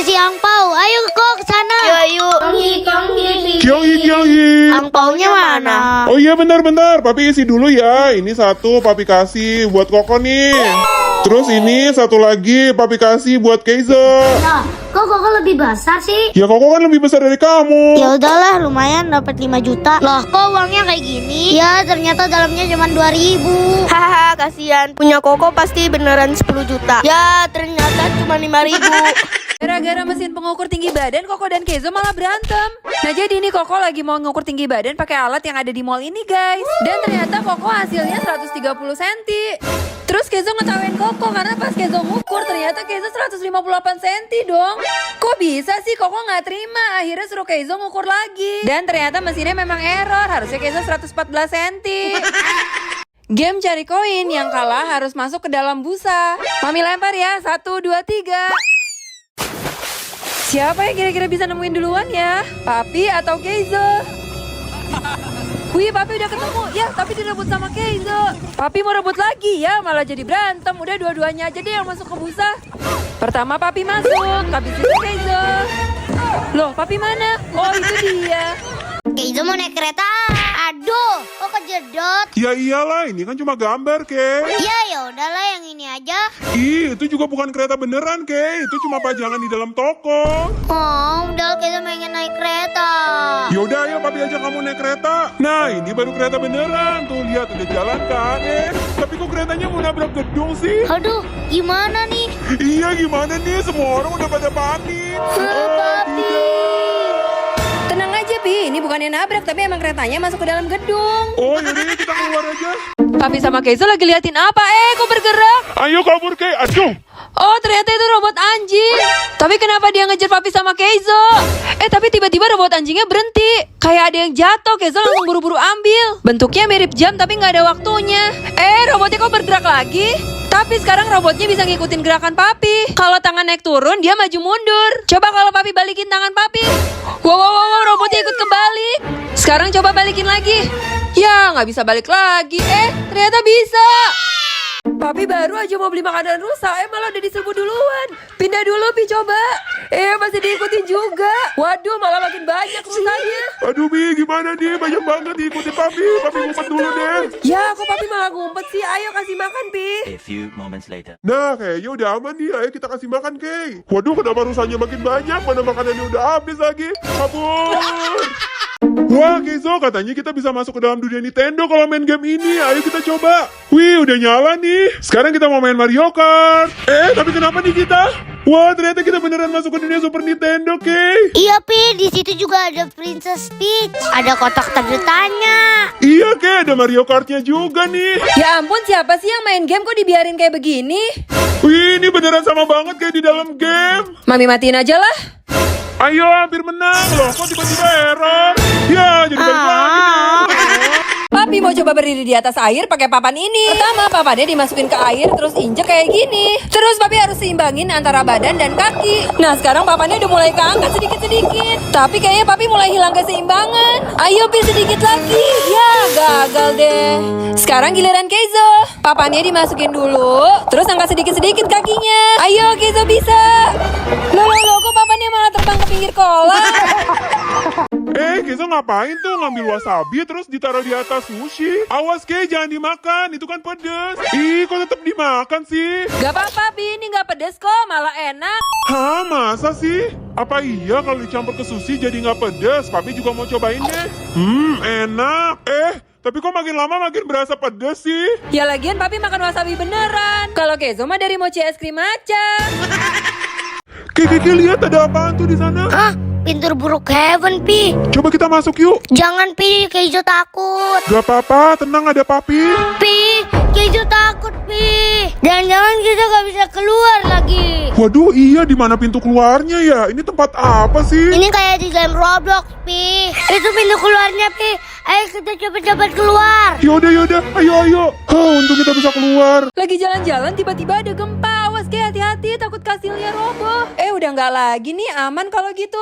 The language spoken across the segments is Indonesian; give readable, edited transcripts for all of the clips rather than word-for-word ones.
isi angpau. Ayo kok ke sana. Ayo. Kyonghi. Angpaunya mana? Oh iya bentar, papi isi dulu ya. Ini satu papi kasih buat Koko nih. Terus ini satu lagi papi kasih buat Keizo. Nah, kok lebih besar sih? Ya Koko kan lebih besar dari kamu. Ya udahlah, lumayan dapat 5 juta. Loh, kok uangnya kayak gini? Ya, ternyata dalamnya cuma 2.000. Haha, kasihan. Punya Koko pasti beneran 10 juta. Ya, ternyata cuma 5.000. Gara-gara mesin pengukur tinggi badan, Koko dan Keizo malah berantem. Nah jadi ini Koko lagi mau ngukur tinggi badan pakai alat yang ada di mall ini guys. Dan ternyata Koko hasilnya 130 cm. Terus Keizo ngetawain Koko karena pas Keizo ngukur ternyata Keizo 158 cm dong. Kok bisa sih? Koko nggak terima. Akhirnya suruh Keizo ngukur lagi. Dan ternyata mesinnya memang error. Harusnya Keizo 114 cm. Game cari koin, yang kalah harus masuk ke dalam busa. Mami lempar ya, 1, 2, 3. Siapa yang kira-kira bisa nemuin duluan ya? Papi atau Keizo? Wih, Papi udah ketemu. Ya, tapi direbut sama Keizo. Papi mau rebut lagi ya, malah jadi berantem. Udah dua-duanya aja deh yang masuk ke busa. Pertama Papi masuk, habis itu Keizo. Loh, Papi mana? Oh, itu dia. Keizo mau naik kereta. Aduh, kok kejedot? Ya iyalah, ini kan cuma gambar, Kei. Ya udahlah yang ini aja. Ih, itu juga bukan kereta beneran, Kei. Itu cuma pajangan di dalam toko. Oh, udah Keizo pengen naik kereta. Yaudah, ayo papi ajak kamu naik kereta. Nah, ini baru kereta beneran. Tuh, lihat udah jalan kan. Tapi kok keretanya mau nabrak gedung sih? Aduh, gimana nih? Iya, gimana nih? Semua orang udah pada panik. Papi. Tenang aja, Pi. Ini bukannya nabrak, tapi emang keretanya masuk ke dalam gedung. Oh, yaudah yuk kita keluar aja. Papi sama Keizo lagi liatin apa? Kok bergerak? Ayo kabur, Kei. Aduh. Oh, ternyata itu robot anjing. Tapi kenapa dia ngejar Papi sama Keizo? Tapi tiba-tiba robot anjingnya berhenti. Kayak ada yang jatuh, Keizo langsung buru-buru ambil. Bentuknya mirip jam tapi nggak ada waktunya. Robotnya kok bergerak lagi? Tapi sekarang robotnya bisa ngikutin gerakan Papi. Kalau tangan naik turun, dia maju mundur. Coba kalau Papi balikin tangan Papi. Wow, robotnya ikut kebalik. Sekarang coba balikin lagi. Ya, nggak bisa balik lagi. Ternyata bisa. Papi baru aja mau beli makanan rusak, malah udah diserbu duluan. Pindah dulu, Pi, coba. Masih diikutin juga. Waduh, malah makin banyak rusaknya. Aduh, Bi, gimana nih? Banyak banget diikuti papi. Papi ngumpet dulu deh. Ya, kok Papi malah ngumpet sih? Ayo kasih makan, Pi. A few moments later. Nah, kayaknya udah aman nih. Ayo kita kasih makan, Kei. Waduh, kenapa rusaknya makin banyak? Mana makanannya udah habis lagi. Kabur. Wah, Keizo, katanya kita bisa masuk ke dalam dunia Nintendo kalau main game ini. Ayo kita coba. Wih, udah nyala nih. Sekarang kita mau main Mario Kart. Tapi kenapa nih kita? Wah, ternyata kita beneran masuk ke dunia Super Nintendo, Kei. Iya, Pi. Di situ juga ada Princess Peach. Ada kotak tanda tanya. Iya, Kei. Ada Mario Kartnya juga nih. Ya ampun, siapa sih yang main game kok dibiarin kayak begini? Wih, ini beneran sama banget kayak di dalam game. Mami matiin aja lah. Ayo, hampir menang. Loh, kok tiba-tiba error? Ya, jadi balik lagi deh. Papi mau coba berdiri di atas air pakai papan ini. Pertama, papannya dimasukin ke air terus injek kayak gini. Terus Papi harus seimbangin antara badan dan kaki. Nah, sekarang papannya udah mulai keangkat sedikit-sedikit. Tapi kayaknya Papi mulai hilang keseimbangan. Ayo, Pi, sedikit lagi. Ya, gagal deh. Sekarang giliran Keizo. Papannya dimasukin dulu, terus angkat sedikit-sedikit kakinya. Ayo, Keizo bisa. Loh, kok papannya malah terbang ke pinggir kolam? Keizo ngapain tuh ngambil wasabi terus ditaruh di atas sushi? Awas, Kei, jangan dimakan. Itu kan pedes. Ih, kok tetap dimakan sih? Gak apa-apa, Pi. Ini gak pedes kok, malah enak. Hah, masa sih? Apa iya kalau dicampur ke sushi jadi nggak pedes? Papi juga mau cobain deh. Enak. Tapi kok makin lama makin berasa pedes sih? Ya lagian Papi makan wasabi beneran. Kalau Keizo mah dari mochi es krim aja. Kiki, lihat ada apaan tuh di sana? Hah? Pintu buruk heaven, Pi. Coba kita masuk yuk. Jangan, Pi. Keizo takut. Gak apa-apa, tenang, ada papi. Pi, Keizo takut, Pi. Jangan-jangan kita gak bisa keluar lagi. Waduh, iya, di mana pintu keluarnya ya? Ini tempat apa sih? Ini kayak di game Roblox, Pi. Itu pintu keluarnya, Pi. Ayo kita cepet-cepet keluar. Yaudah, ayo. Untung kita bisa keluar. Lagi jalan-jalan tiba-tiba ada gempa. Awas, Kei, hati-hati, takut kastilnya roboh. Udah nggak lagi nih, aman kalau gitu.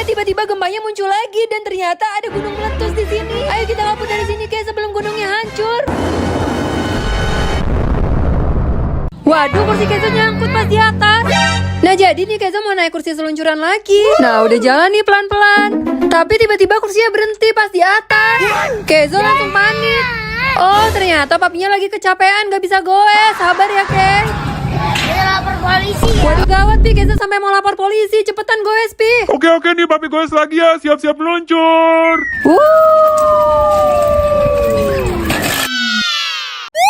Tiba-tiba gempanya muncul lagi dan ternyata ada gunung meletus di sini. Ayo kita kabur dari sini, Kei, sebelum gunungnya hancur. Waduh, kursi Keizo nyangkut pas di atas. Nah jadi nih Keizo mau naik naik kursi seluncuran lagi. Nah, udah jalan nih pelan-pelan. Tapi tiba-tiba kursinya berhenti pas di atas. Keizo langsung panik. Oh, ternyata papinya lagi kecapean, gak bisa goes. Sabar ya, Kei. Kita lapor polisi ya. Waduh gawat, Pi. Keizo sampai mau lapor polisi. Cepetan goes, Pi. Oke nih, papi goes lagi ya. Siap-siap meluncur.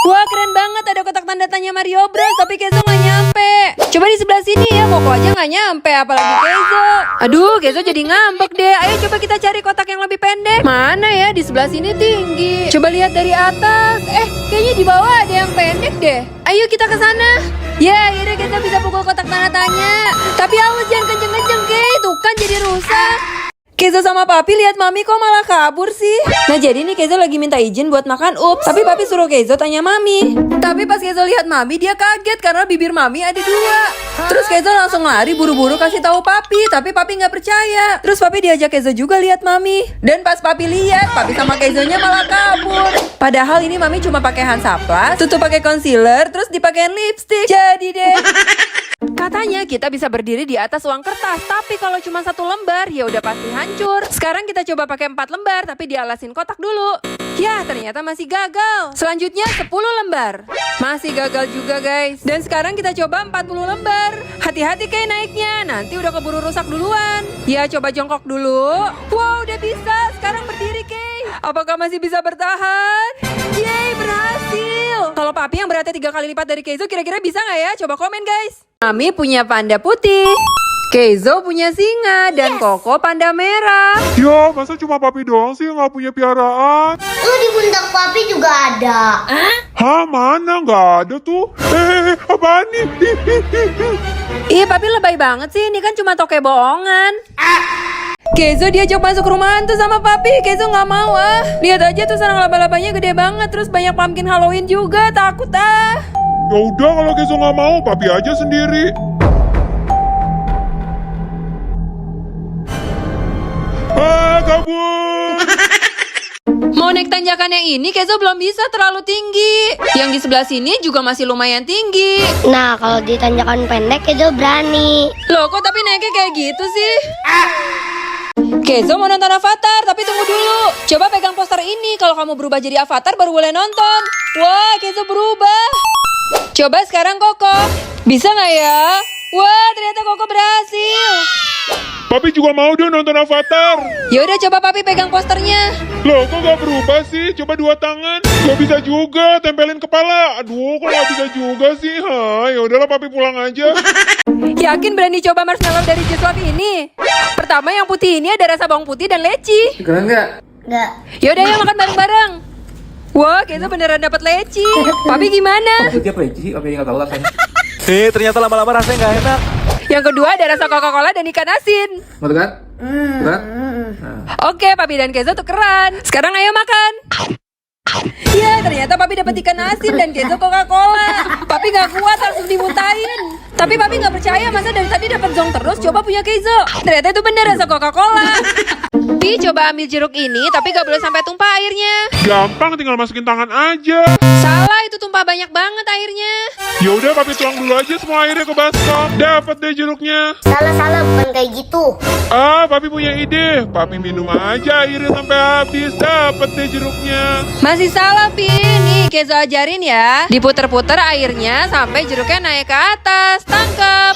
Wah, keren banget, ada kotak tanda tanya Mario Bros, tapi Keizo nggak nyampe. Coba di sebelah sini ya, Koko aja nggak nyampe, apalagi Keizo. Aduh, Keizo jadi ngambek deh. Ayo coba kita cari kotak yang lebih pendek. Mana ya? Di sebelah sini tinggi. Coba lihat dari atas. Kayaknya di bawah ada yang pendek deh. Ayo kita ke sana. Ya, akhirnya kita bisa pukul kotak tanda tanya. Tapi awas jangan kenceng-kenceng, Kei. Tuh kan jadi rusak. Keizo sama Papi lihat Mami kok malah kabur sih. Nah jadi nih Keizo lagi minta izin buat makan ups. Tapi Papi suruh Keizo tanya Mami. Tapi pas Keizo lihat Mami dia kaget karena bibir Mami ada 2. Terus Keizo langsung lari buru-buru kasih tahu Papi. Tapi Papi nggak percaya. Terus Papi diajak Keizo juga lihat Mami. Dan pas Papi lihat Papi sama Keizonya malah kabur. Padahal ini Mami cuma pakai Hansaplast, tutup pakai concealer, terus dipakein lipstick. Jadi deh. Katanya kita bisa berdiri di atas uang kertas, tapi kalau cuma 1 lembar ya udah pasti hancur. Sekarang kita coba pakai 4 lembar, tapi dialasin kotak dulu. Ya, ternyata masih gagal. Selanjutnya 10 lembar. Masih gagal juga, guys. Dan sekarang kita coba 40 lembar. Hati-hati Kei naiknya, nanti udah keburu rusak duluan. Ya, coba jongkok dulu. Wow, udah bisa. Sekarang berdiri Kei. Apakah masih bisa bertahan? Yeay, berhasil. Kalau Papi yang beratnya 3 kali lipat dari Keizo kira-kira bisa nggak ya? Coba komen, guys. Mami punya panda putih, Keizo punya singa, dan Koko panda merah. Ya, masa cuma papi doang sih yang nggak punya piaraan? Tuh di pundak papi juga ada. Hah, mana? Nggak ada tuh. Apaan nih? Ih, Papi lebay banget sih, ini kan cuma toke bohongan. Keizo diajak masuk rumah hantu sama Papi. Keizo nggak mau ah. Lihat aja tuh sarang laba-labanya gede banget, terus banyak pumpkin Halloween juga, takut ah. Ya udah kalau Keizo nggak mau, papi aja sendiri. Kabur. Mau naik tanjakan yang ini, Keizo belum bisa, terlalu tinggi. Yang di sebelah sini juga masih lumayan tinggi. Nah, kalau di tanjakan pendek Keizo berani. Loh, kok tapi naiknya kayak gitu sih? Keizo mau nonton Avatar, tapi tunggu dulu. Coba pegang poster ini, kalau kamu berubah jadi Avatar baru boleh nonton. Wah, Keizo berubah. Coba sekarang Koko. Bisa nggak ya? Wah, ternyata Koko berhasil. Papi juga mau dong nonton Avatar. Yaudah coba Papi pegang posternya. Loh, kok nggak berubah sih? Coba 2 tangan. Nggak bisa juga, tempelin kepala. Aduh, kok nggak bisa juga sih? Ya udahlah, papi pulang aja. Yakin berani coba marshmallow dari Jiswap ini? Pertama yang putih ini ada rasa bawang putih dan leci. Keren nggak? Nggak. Yaudah yuk makan bareng-bareng. Wah, Keizo beneran dapat leci. Papi gimana? Maksudnya apa sih? Papi nggak tahu rasanya. Ternyata lama-lama rasanya nggak enak. Yang kedua ada rasa Coca-Cola dan ikan asin. Mau kan? Berat? Oke, Papi dan Keizo tukeran. Sekarang ayo makan. Ya, ternyata Papi dapat ikan asin dan Keizo Coca-Cola. Papi nggak kuat, langsung dimuntahin. Tapi Papi nggak percaya, masa dari tadi dapat zong terus. Coba punya Keizo. Ternyata itu bener rasa Coca-Cola. Pi, coba ambil jeruk ini, tapi nggak boleh sampai tumpah airnya. Gampang, tinggal masukin tangan aja. Salah, itu tumpah banyak banget airnya. Ya udah, papi tuang dulu aja semua airnya ke baskom. Dapat deh jeruknya. Salah, bukan kayak gitu. Papi punya ide. Papi minum aja airnya sampai habis. Dapat deh jeruknya. Masih salah, Pi. Nih, Keizo ajarin ya. Diputer-puter airnya sampai jeruknya naik ke atas. Tangkap.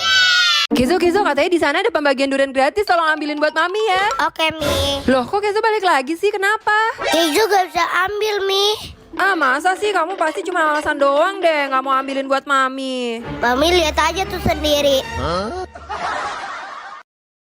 Keizo, katanya di sana ada pembagian durian gratis. Tolong ambilin buat Mami ya. Oke, Mi. Loh, kok Keizo balik lagi sih? Kenapa? Keizo gak bisa ambil, Mi. Masa sih? Kamu pasti cuma alasan doang deh. Nggak mau ambilin buat Mami. Mami lihat aja tuh sendiri.